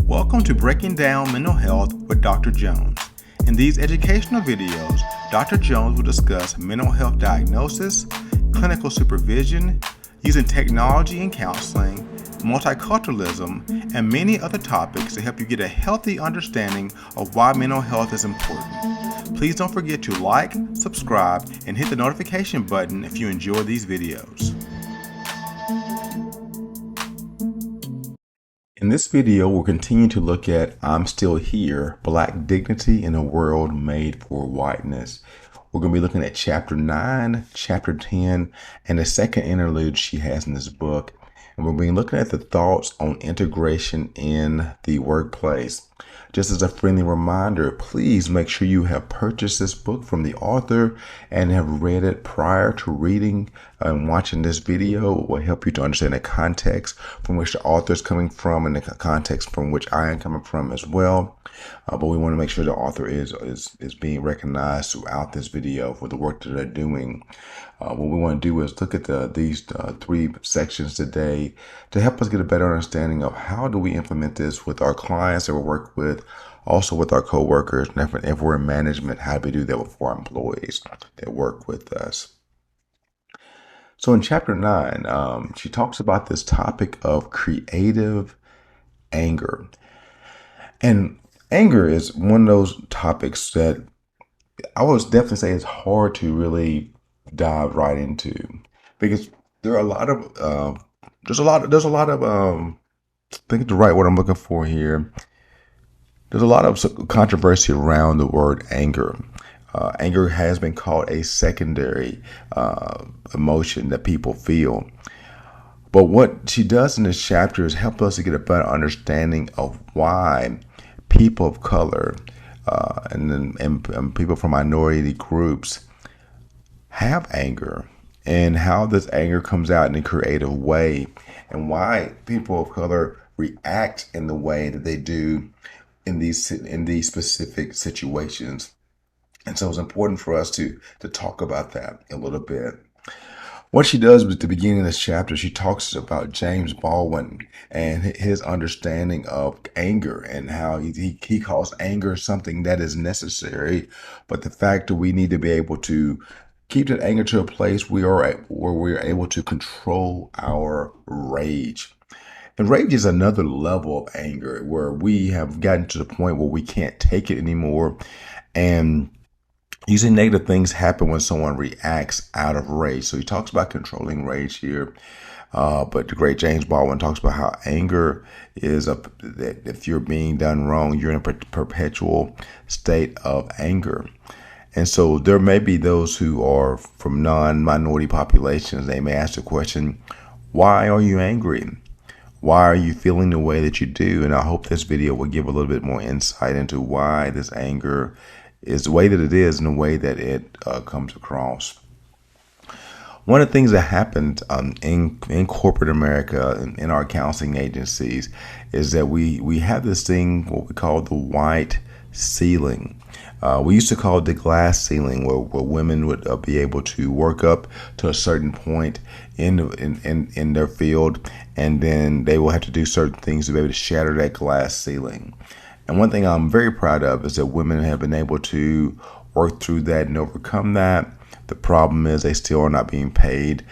Welcome to Breaking Down Mental Health with Dr. Jones. In these educational videos, Dr. Jones will discuss mental health diagnosis, clinical supervision, using technology in counseling, multiculturalism, and many other topics to help you get a healthy understanding of why mental health is important. Please don't forget to like, subscribe, and hit the notification button if you enjoy these videos. In this video, we'll continue to look at I'm Still Here, Black Dignity in a World Made for Whiteness. We're going to be looking at Chapter 9, Chapter 10, and the second interlude she has in this book. And we'll be looking at the thoughts on integration in the workplace. Just as a friendly reminder, please make sure you have purchased this book from the author and have read it prior to reading and watching this video. It will help you to understand the context from which the author is coming from and the context from which I am coming from as well. But we want to make sure the author is being recognized throughout this video for the work that they're doing. What we want to do is look at these three sections today to help us get a better understanding of how do we implement this with our clients that we work with, also with our coworkers, and if we're in management, how do we do that with our employees that work with us. So in Chapter 9, she talks about this topic of creative anger. And anger is one of those topics that I would definitely say it's hard to really dive right into, because there are a lot of there's a lot of I think the right word I'm looking for here. There's a lot of controversy around the word anger. Anger has been called a secondary emotion that people feel. But what she does in this chapter is help us to get a better understanding of why people of color and people from minority groups have anger, and how this anger comes out in a creative way, and why people of color react in the way that they do in these specific situations. And so it's important for us to talk about that a little bit. What she does at the beginning of this chapter, she talks about James Baldwin and his understanding of anger, and how he calls anger something that is necessary, but the fact that we need to be able to keep that anger to a place where we're able to control our rage. And rage is another level of anger where we have gotten to the point where we can't take it anymore. And usually negative things happen when someone reacts out of rage. So he talks about controlling rage here. But the great James Baldwin talks about how anger is that if you're being done wrong, you're in a perpetual state of anger. And so there may be those who are from non-minority populations. They may ask the question, why are you angry? Why are you feeling the way that you do? And I hope this video will give a little bit more insight into why this anger is the way that it is and the way that it comes across. One of the things that happened in corporate America, in our counseling agencies, is that we have this thing, what we call the white ceiling. We used to call it the glass ceiling, where women would be able to work up to a certain point in their field, and then they will have to do certain things to be able to shatter that glass ceiling. And one thing I'm very proud of is that women have been able to work through that and overcome that. The problem is they still are not being paid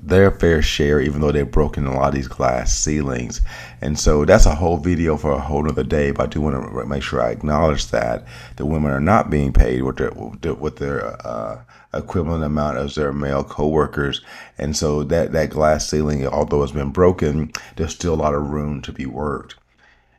their fair share, even though they've broken a lot of these glass ceilings. And so that's a whole video for a whole other day, but I do want to make sure I acknowledge that the women are not being paid with their equivalent amount as their male co-workers. And so that glass ceiling, although it's been broken, there's still a lot of room to be worked.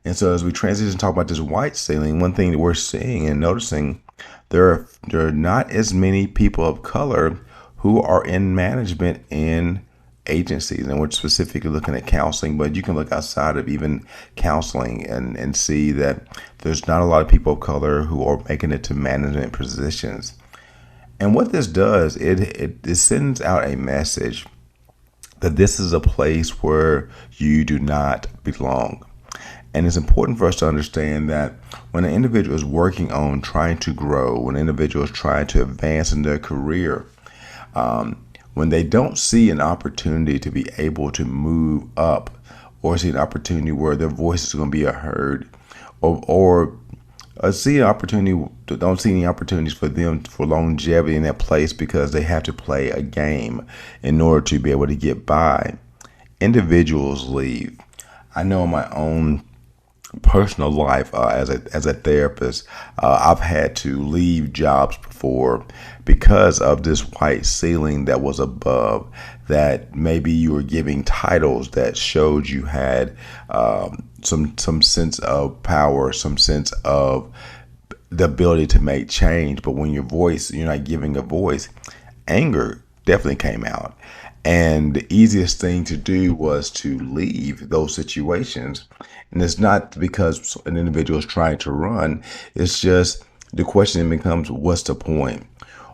And so as we transition to talk about this white ceiling, one thing that we're seeing and noticing, there are not as many people of color who are in management in agencies. And we're specifically looking at counseling, but you can look outside of even counseling and see that there's not a lot of people of color who are making it to management positions. And what this does, it sends out a message that this is a place where you do not belong. And it's important for us to understand that when an individual is working on trying to grow, when an individual is trying to advance in their career, when they don't see an opportunity to be able to move up or see an opportunity where their voice is going to be heard, or see an opportunity. Don't see any opportunities for them for longevity in that place because they have to play a game in order to be able to get by. Individuals leave. I know in my own personal life, as a therapist, I've had to leave jobs before because of this white ceiling that was above. That maybe you were giving titles that showed you had some sense of power, some sense of the ability to make change. But when you're not giving a voice, anger definitely came out. And the easiest thing to do was to leave those situations. And it's not because an individual is trying to run. It's just the question becomes, what's the point?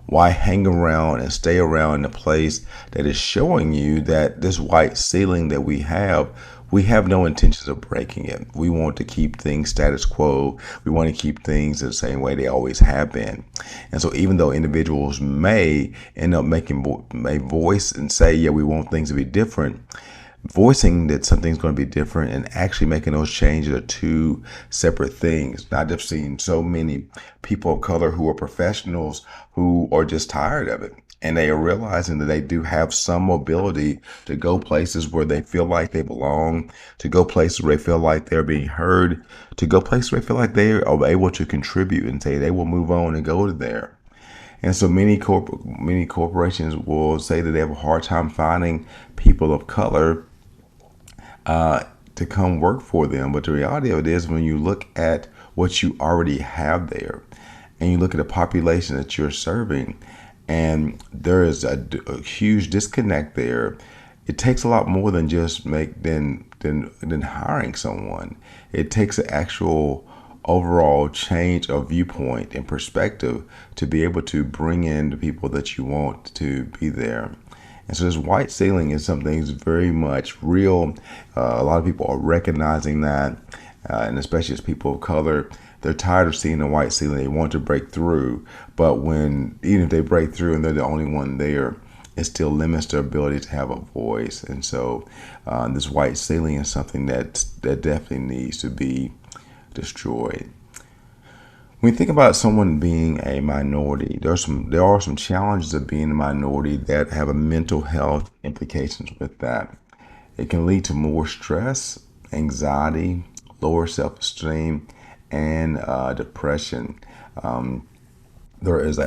Why hang around and stay around in a place that is showing you that this white ceiling that we have no intentions of breaking it. We want to keep things status quo. We want to keep things the same way they always have been. And so even though individuals may end up making a voice and say, yeah, we want things to be different, voicing that something's going to be different and actually making those changes are two separate things. Not just seeing so many people of color who are professionals who are just tired of it. And they are realizing that they do have some mobility to go places where they feel like they belong, to go places where they feel like they're being heard, to go places where they feel like they are able to contribute and say they will move on and go to there. And so many corporations will say that they have a hard time finding people of color to come work for them. But the reality of it is, when you look at what you already have there and you look at the population that you're serving, and there is a huge disconnect there, it takes a lot more than just than hiring someone. It takes an actual overall change of viewpoint and perspective to be able to bring in the people that you want to be there. And so this white ceiling is something that's very much real. A lot of people are recognizing that, and especially as people of color, they're tired of seeing the white ceiling. They want to break through, but even if they break through and they're the only one there, it still limits their ability to have a voice. And so this white ceiling is something that definitely needs to be destroyed. When you think about someone being a minority, there are some challenges of being a minority that have a mental health implications with that. It can lead to more stress, anxiety, lower self-esteem, and depression. There is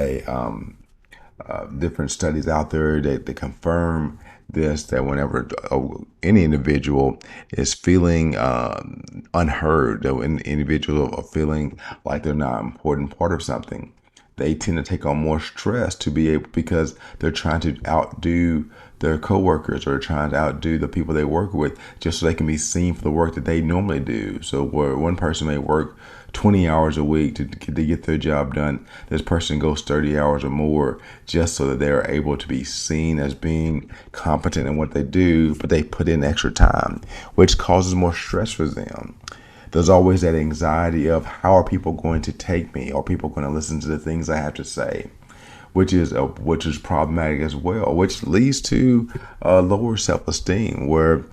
different studies out there that confirm this, that whenever any individual is feeling unheard, or an individual are feeling like they're not an important part of something, they tend to take on more stress to be able, because they're trying to outdo their coworkers or trying to outdo the people they work with just so they can be seen for the work that they normally do. So where one person may work 20 hours a week to get their job done, this person goes 30 hours or more just so that they're able to be seen as being competent in what they do, but they put in extra time, which causes more stress for them. There's always that anxiety of, how are people going to take me? Are people going to listen to the things I have to say? Which is problematic as well, which leads to lower self-esteem, where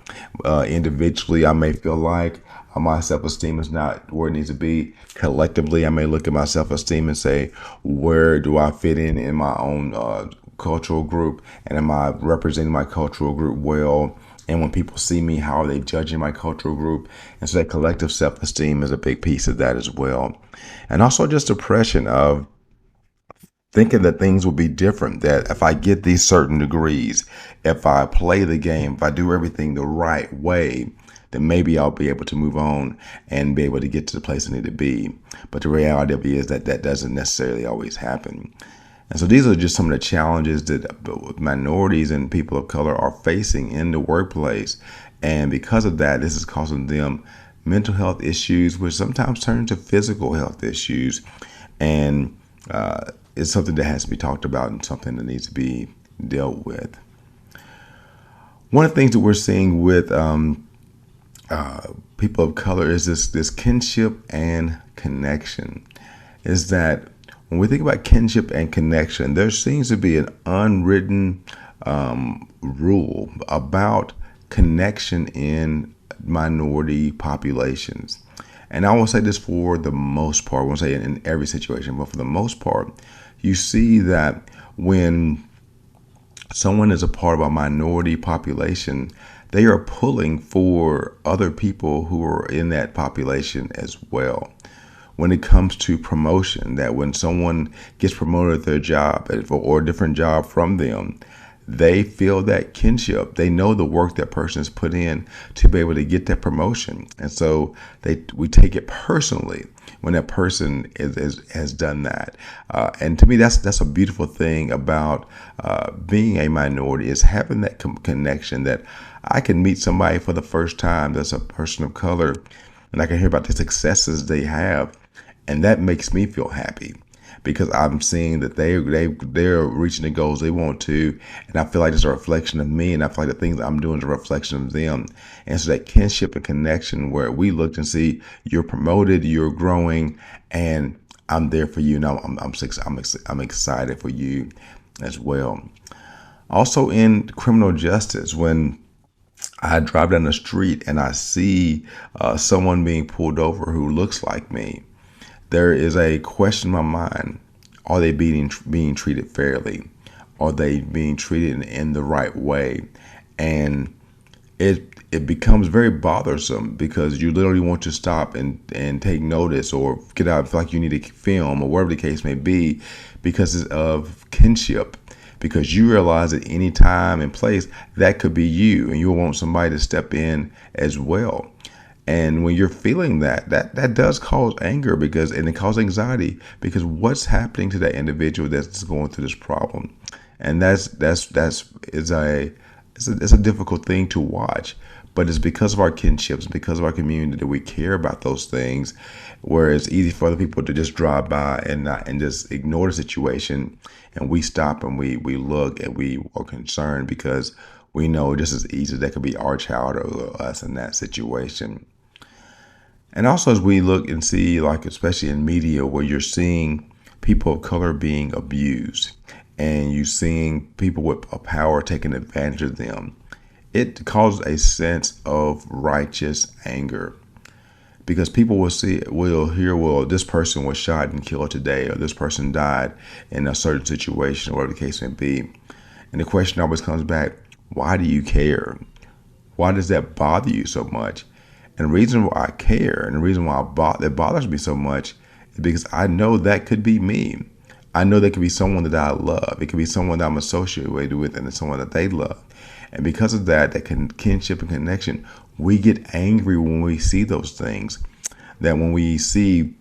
individually I may feel like my self-esteem is not where it needs to be. Collectively, I may look at my self-esteem and say, where do I fit in my own cultural group, and am I representing my cultural group well? And when people see me, how are they judging my cultural group? And so that collective self-esteem is a big piece of that as well. And also just depression of thinking that things will be different, that if I get these certain degrees, if I play the game, if I do everything the right way, then maybe I'll be able to move on and be able to get to the place I need to be. But the reality of it is that doesn't necessarily always happen. And so these are just some of the challenges that minorities and people of color are facing in the workplace. And because of that, this is causing them mental health issues, which sometimes turn to physical health issues. And it's something that has to be talked about and something that needs to be dealt with. One of the things that we're seeing with people of color is this kinship and connection. Is that when we think about kinship and connection, there seems to be an unwritten rule about connection in minority populations. And I won't say this for the most part, I won't say it in every situation, but for the most part, you see that when someone is a part of a minority population, they are pulling for other people who are in that population as well. When it comes to promotion, that when someone gets promoted at their job or a different job from them, they feel that kinship. They know the work that person has put in to be able to get that promotion. And so we take it personally when that person has done that. And to me, that's a beautiful thing about being a minority, is having that connection, that I can meet somebody for the first time that's a person of color, and I can hear about the successes they have. And that makes me feel happy, because I'm seeing that they're reaching the goals they want to, and I feel like it's a reflection of me, and I feel like the things I'm doing is a reflection of them. And so that kinship and connection, where we look and see you're promoted, you're growing, and I'm there for you. Now I'm excited for you as well. Also in criminal justice, when I drive down the street and I see someone being pulled over who looks like me, there is a question in my mind: are they being treated fairly? Are they being treated in the right way? And it becomes very bothersome, because you literally want to stop and take notice, or get out, feel like you need to film, or whatever the case may be, because of kinship. Because you realize at any time and place that could be you, and you want somebody to step in as well. And when you're feeling that does cause anger, and it causes anxiety, because what's happening to that individual that's going through this problem, and it's a difficult thing to watch. But it's because of our kinships, because of our community, that we care about those things. Where it's easy for other people to just drive by and just ignore the situation, and we stop and we look and we are concerned, because we know just as easy that could be our child or us in that situation. And also, as we look and see, like especially in media, where you're seeing people of color being abused, and you're seeing people with power taking advantage of them, it causes a sense of righteous anger, because people will hear, well, this person was shot and killed today, or this person died in a certain situation, or whatever the case may be. And the question always comes back: why do you care? Why does that bother you so much? And the reason why I care, and the reason why that bothers me so much, is because I know that could be me. I know that could be someone that I love. It could be someone that I'm associated with, and it's someone that they love. And because of that kinship and connection, we get angry when we see those things. That when we see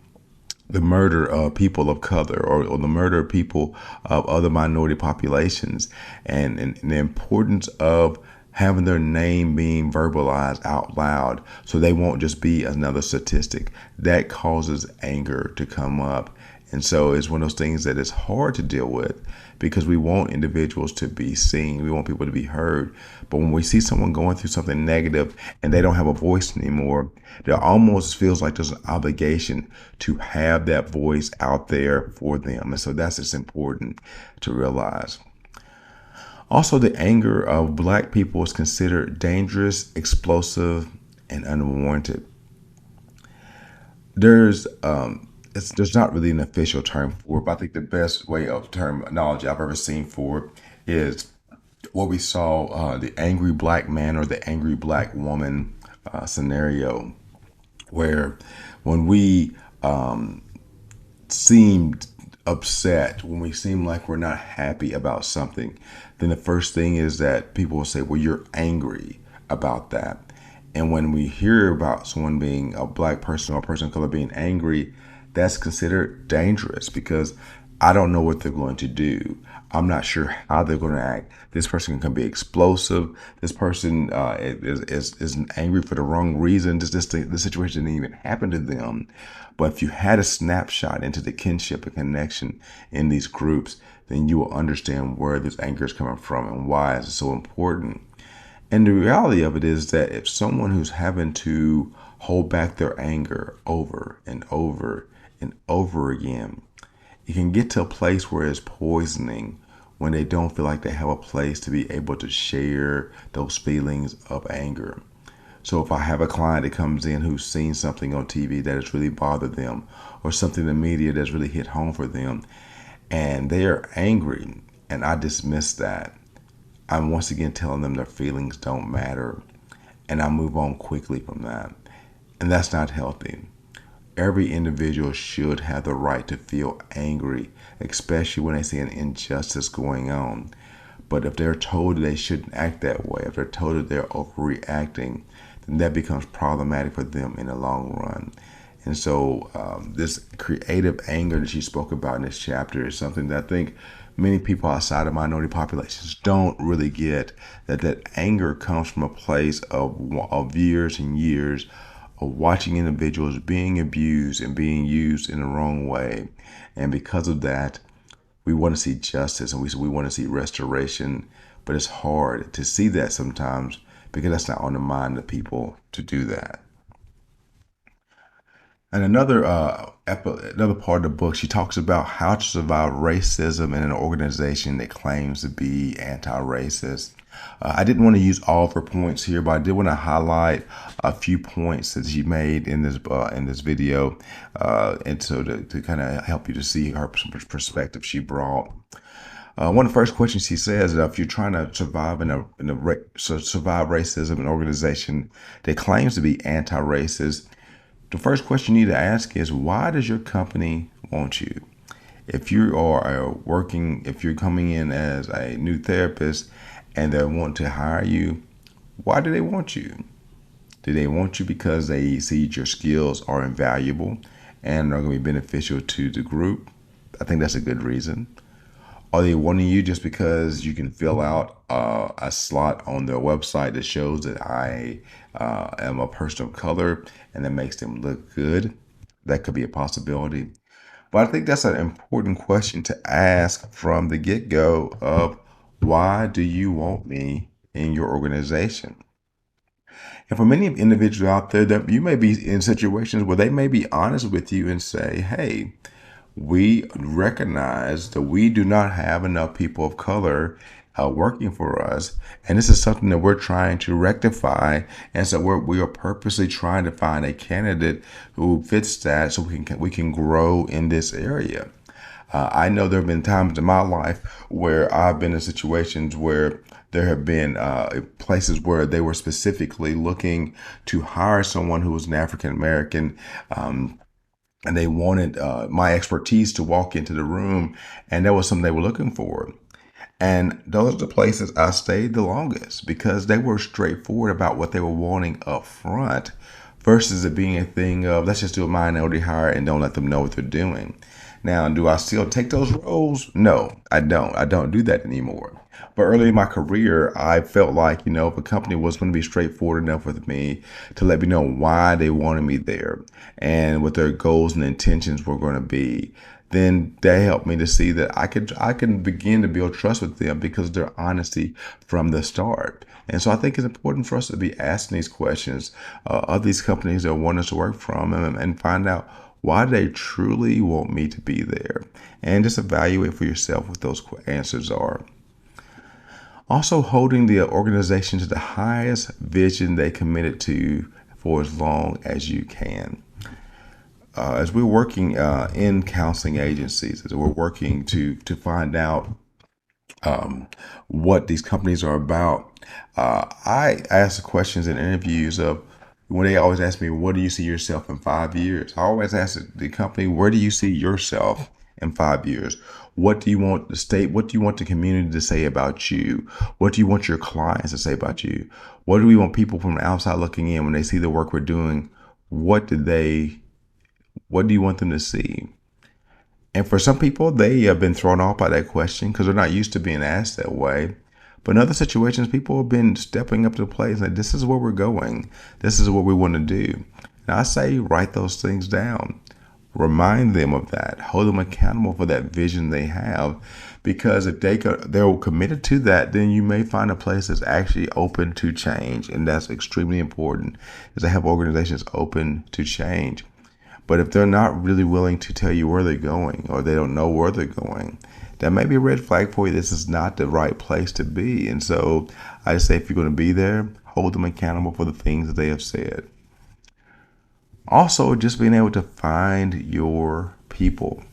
the murder of people of color, or the murder of people of other minority populations, and the importance of having their name being verbalized out loud, so they won't just be another statistic, that causes anger to come up. And so it's one of those things that is hard to deal with, because we want individuals to be seen. We want people to be heard. But when we see someone going through something negative and they don't have a voice anymore, there almost feels like there's an obligation to have that voice out there for them. And so that's just important to realize. Also, the anger of Black people is considered dangerous, explosive, and unwarranted. There's not really an official term for it, but I think the best way of terminology I've ever seen for it is what we saw, the angry Black man or the angry Black woman scenario, where when we seemed upset, when we seem like we're not happy about something, then the first thing is that people will say, well, you're angry about that. And when we hear about someone being a Black person or a person of color being angry, that's considered dangerous, because I don't know what they're going to do. I'm not sure how they're going to act. This person can be explosive. This person is angry for the wrong reason. The situation didn't even happen to them. But if you had a snapshot into the kinship and connection in these groups, then you will understand where this anger is coming from and why it's so important. And the reality of it is that if someone who's having to hold back their anger over and over and over again, it can get to a place where it's poisoning, when they don't feel like they have a place to be able to share those feelings of anger. So if I have a client that comes in who's seen something on TV that has really bothered them, or something in the media that's really hit home for them, and they are angry, and I dismiss that, I'm once again telling them their feelings don't matter, and I move on quickly from that. And that's not healthy. Every individual should have the right to feel angry, especially when they see an injustice going on. But if they're told that they shouldn't act that way, if they're told that they're overreacting, then that becomes problematic for them in the long run. And so this creative anger that she spoke about in this chapter is something that I think many people outside of minority populations don't really get, that anger comes from a place of years and years of watching individuals being abused and being used in the wrong way. And because of that, we want to see justice, and we want to see restoration. But it's hard to see that sometimes because that's not on the mind of people to do that. And another part of the book, she talks about how to survive racism in an organization that claims to be anti-racist. I didn't want to use all of her points here, but I did want to highlight a few points that she made in this video, and so to kind of help you to see her perspective she brought. One of the first questions she says that if you're trying to survive survive racism in an organization that claims to be anti-racist, the first question you need to ask is, why does your company want you? If you are if you're coming in as a new therapist and they want to hire you, why do they want you? Do they want you because they see your skills are invaluable and are going to be beneficial to the group? I think that's a good reason. Are they wanting you just because you can fill out a slot on their website that shows that I am a person of color and that makes them look good? That could be a possibility. But I think that's an important question to ask from the get-go of, why do you want me in your organization? And for many individuals out there, that you may be in situations where they may be honest with you and say, hey, we recognize that we do not have enough people of color working for us, and this is something that we're trying to rectify. And so we are purposely trying to find a candidate who fits that, so we can grow in this area. I know there have been times in my life where I've been in situations where there have been places where they were specifically looking to hire someone who was an African American. And they wanted my expertise to walk into the room, and that was something they were looking for. And those are the places I stayed the longest because they were straightforward about what they were wanting up front versus it being a thing of, let's just do a minority hire and don't let them know what they're doing. Now, do I still take those roles? No, I don't. I don't do that anymore. But early in my career, I felt like, if a company was going to be straightforward enough with me to let me know why they wanted me there and what their goals and intentions were going to be, then they helped me to see that I can begin to build trust with them because of their honesty from the start. And so I think it's important for us to be asking these questions of these companies that want us to work from, and find out, why do they truly want me to be there? And just evaluate for yourself what those answers are. Also, holding the organization to the highest vision they committed to for as long as you can. As we're working in counseling agencies, as we're working to find out what these companies are about, I ask questions in interviews of, when they always ask me, what do you see yourself in 5 years? I always ask the company, where do you see yourself in 5 years? What do you want the state? What do you want the community to say about you? What do you want your clients to say about you? What do we want people from the outside looking in when they see the work we're doing? What do you want them to see? And for some people, they have been thrown off by that question because they're not used to being asked that way. But in other situations, people have been stepping up to the plate and saying, this is where we're going. This is what we want to do. And I say, write those things down. Remind them of that. Hold them accountable for that vision they have. Because if they're committed to that, then you may find a place that's actually open to change. And that's extremely important, is to have organizations open to change. But if they're not really willing to tell you where they're going, or they don't know where they're going, that may be a red flag for you. This is not the right place to be. And so I just say, if you're going to be there, hold them accountable for the things that they have said. Also, just being able to find your people.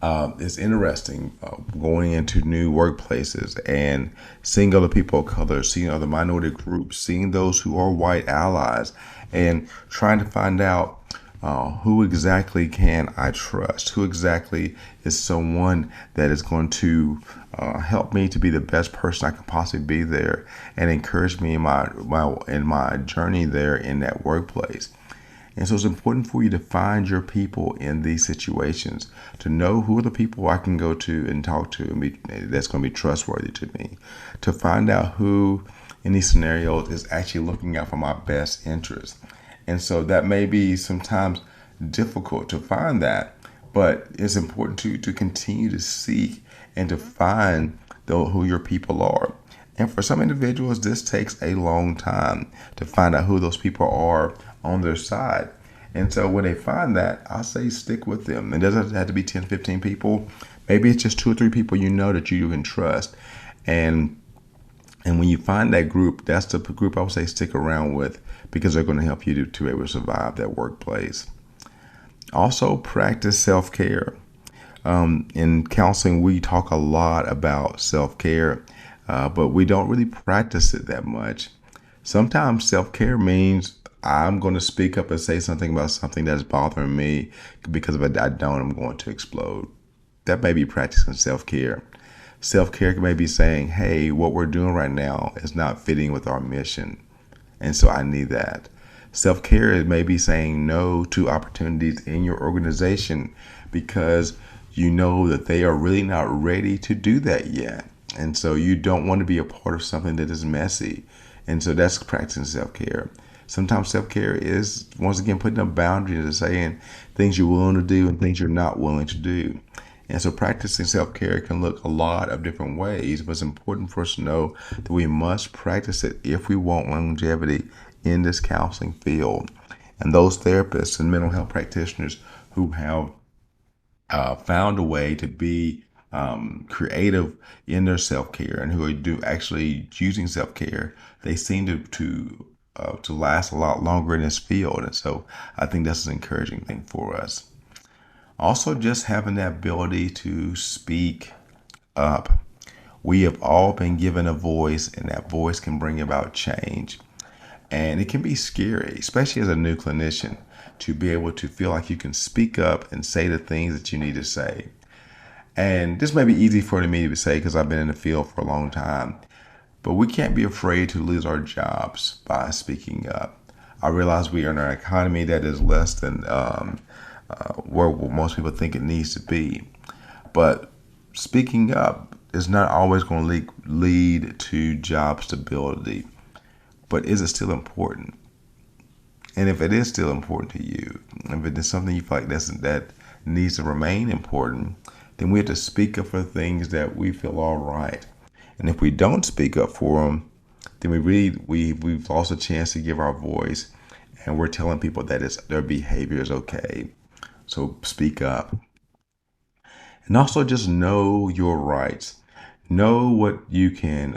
It's interesting going into new workplaces and seeing other people of color, seeing other minority groups, seeing those who are white allies, and trying to find out who exactly can I trust? Who exactly is someone that is going to help me to be the best person I can possibly be there, and encourage me in my journey there in that workplace. And so it's important for you to find your people in these situations, to know who are the people I can go to and talk to and that's going to be trustworthy to me, to find out who in these scenarios is actually looking out for my best interest. And so that may be sometimes difficult to find that, but it's important to continue to seek and to find who your people are. And for some individuals, this takes a long time to find out who those people are on their side. And so when they find that, I say stick with them. It doesn't have to be 10, 15 people. Maybe it's just 2 or 3 people you know that you can trust. And when you find that group, that's the group I would say stick around with, because they're going to help you to be able to survive that workplace. Also, practice self-care. In counseling, we talk a lot about self-care, but we don't really practice it that much. Sometimes self-care means I'm going to speak up and say something about something that's bothering me, because if I don't, I'm going to explode. That may be practicing self-care. Self-care may be saying, hey, what we're doing right now is not fitting with our mission, and so I need that. Self-care may be saying no to opportunities in your organization because you know that they are really not ready to do that yet. And so you don't want to be a part of something that is messy. And so that's practicing self-care. Sometimes self-care is, once again, putting up boundaries and saying things you're willing to do and things you're not willing to do. And so practicing self-care can look a lot of different ways, but it's important for us to know that we must practice it if we want longevity in this counseling field. And those therapists and mental health practitioners who have found a way to be creative in their self-care and who are actually using self-care, they seem to last a lot longer in this field. And so I think that's an encouraging thing for us. Also, just having that ability to speak up. We have all been given a voice, and that voice can bring about change. And it can be scary, especially as a new clinician, to be able to feel like you can speak up and say the things that you need to say. And this may be easy for me to say because I've been in the field for a long time, but we can't be afraid to lose our jobs by speaking up. I realize we are in an economy that is less than where most people think it needs to be. But speaking up is not always going to lead to job stability. But is it still important? And if it is still important to you, if it is something you feel like that needs to remain important, then we have to speak up for things that we feel are right. And if we don't speak up for them, then we've lost a chance to give our voice, and we're telling people that their behavior is okay. So speak up. And also just know your rights. Know what you can,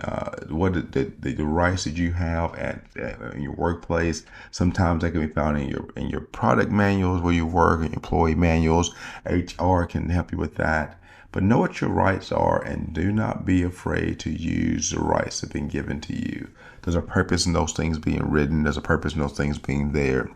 what the rights that you have in your workplace. Sometimes that can be found in your product manuals where you work, and employee manuals. HR can help you with that. But know what your rights are, and do not be afraid to use the rights that have been given to you. There's a purpose in those things being written. There's a purpose in those things being there.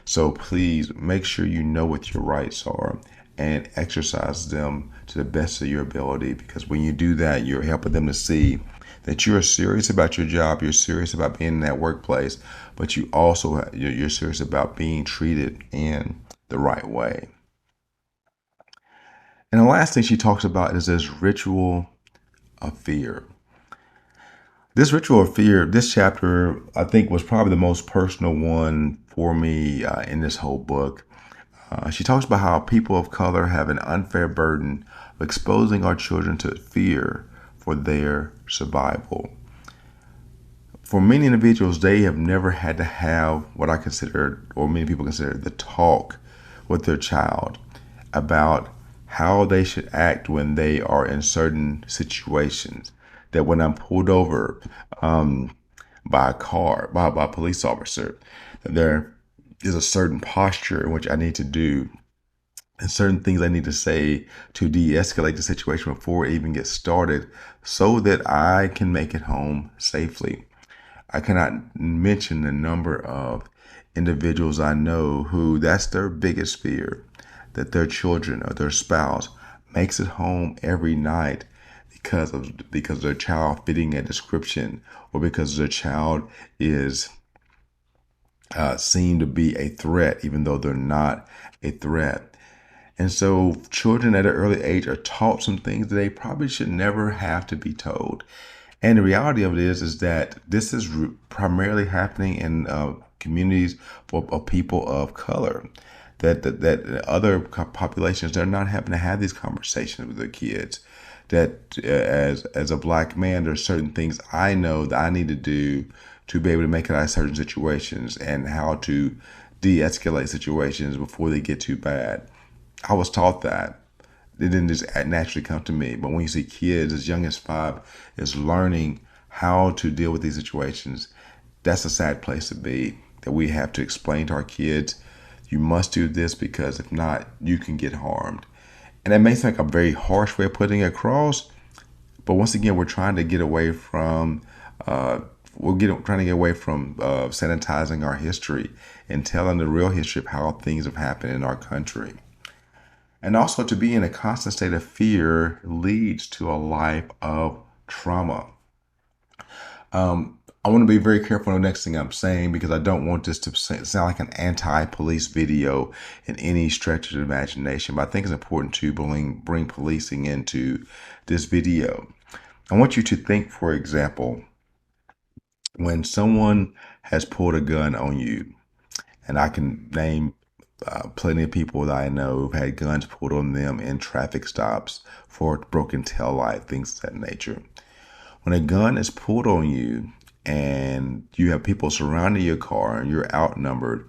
So please make sure you know what your rights are and exercise them to the best of your ability, because when you do that, you're helping them to see that you're serious about your job, you're serious about being in that workplace, but you're serious about being treated in the right way. And the last thing she talks about is this ritual of fear. This ritual of fear, this chapter, I think, was probably the most personal one for me in this whole book. She talks about how people of color have an unfair burden of exposing our children to fear for their survival. For many individuals, they have never had to have what I consider, or many people consider, the talk with their child about how they should act when they are in certain situations. That when I'm pulled over by a car, by a police officer, there is a certain posture in which I need to do and certain things I need to say to de-escalate the situation before it even gets started so that I can make it home safely. I cannot mention the number of individuals I know who that's their biggest fear, that their children or their spouse makes it home every night because their child fitting a description or because their child is seen to be a threat even though they're not a threat. And so children at an early age are taught some things that they probably should never have to be told. And the reality of it is that this is primarily happening in communities of people of color. That other populations, they're not having to have these conversations with their kids. That as a black man, there's certain things I know that I need to do to be able to make it out of certain situations and how to de-escalate situations before they get too bad. I was taught that. It didn't just naturally come to me. But when you see kids as young as 5 is learning how to deal with these situations, that's a sad place to be. That we have to explain to our kids, you must do this because if not, you can get harmed. And that may sound like a very harsh way of putting it across, but once again, we're trying to get away from trying to get away from sanitizing our history and telling the real history of how things have happened in our country. And also, to be in a constant state of fear leads to a life of trauma. I want to be very careful on the next thing I'm saying because I don't want this to sound like an anti-police video in any stretch of the imagination. But I think it's important to bring policing into this video. I want you to think, for example, when someone has pulled a gun on you, and I can name plenty of people that I know who've had guns pulled on them in traffic stops for broken tail light, things of that nature. When a gun is pulled on you and you have people surrounding your car and you're outnumbered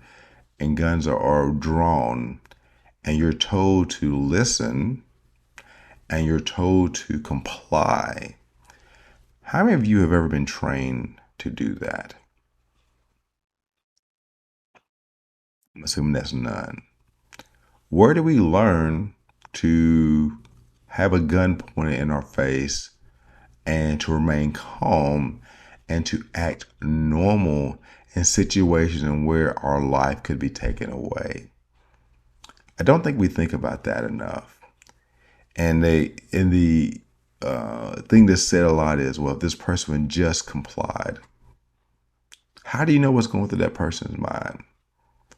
and guns are drawn and you're told to listen and you're told to comply, how many of you have ever been trained to do that? I'm assuming that's none. Where do we learn to have a gun pointed in our face and to remain calm and to act normal in situations where our life could be taken away? I don't think we think about that enough. And the thing that's said a lot is, well, if this person just complied, how do you know what's going through that person's mind?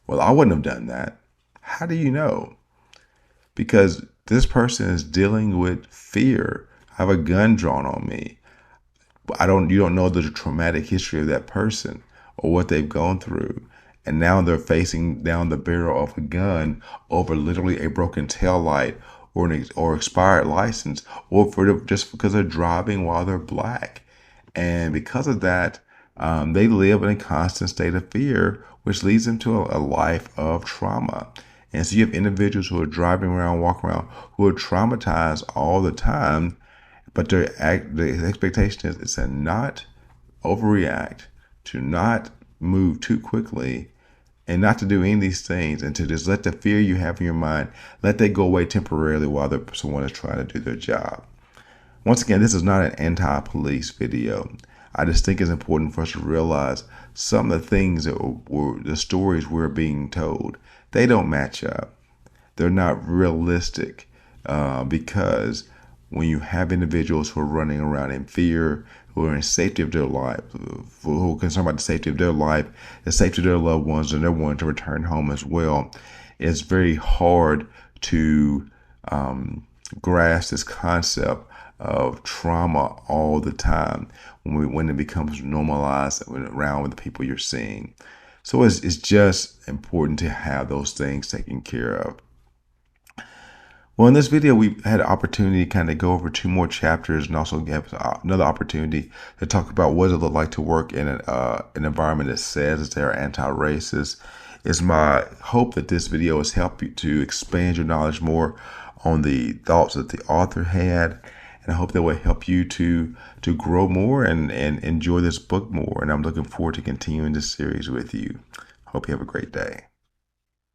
Well, I wouldn't have done that. How do you know? Because this person is dealing with fear. I have a gun drawn on me. You don't know the traumatic history of that person or what they've gone through. And now they're facing down the barrel of a gun over literally a broken tail light or expired license or just because they're driving while they're black. And because of that, they live in a constant state of fear, which leads them to a life of trauma. And so you have individuals who are driving around, walking around, who are traumatized all the time, but the expectation is to not overreact, to not move too quickly, and not to do any of these things, and to just let the fear you have in your mind, let that go away temporarily while someone is trying to do their job. Once again, this is not an anti-police video. I just think it's important for us to realize some of the things that were the stories we're being told, they don't match up. They're not realistic because when you have individuals who are running around in fear, who are in safety of their life, who are concerned about the safety of their life, the safety of their loved ones, and they're wanting to return home as well, it's very hard to grasp this concept of trauma all the time when it becomes normalized around with the people you're seeing. So it's just important to have those things taken care of. Well, in this video, we had an opportunity to kind of go over 2 more chapters and also have another opportunity to talk about what it look like to work in an environment that says they're anti-racist. It's my hope that this video has helped you to expand your knowledge more on the thoughts that the author had. And I hope that will help you to grow more and enjoy this book more. And I'm looking forward to continuing this series with you. Hope you have a great day.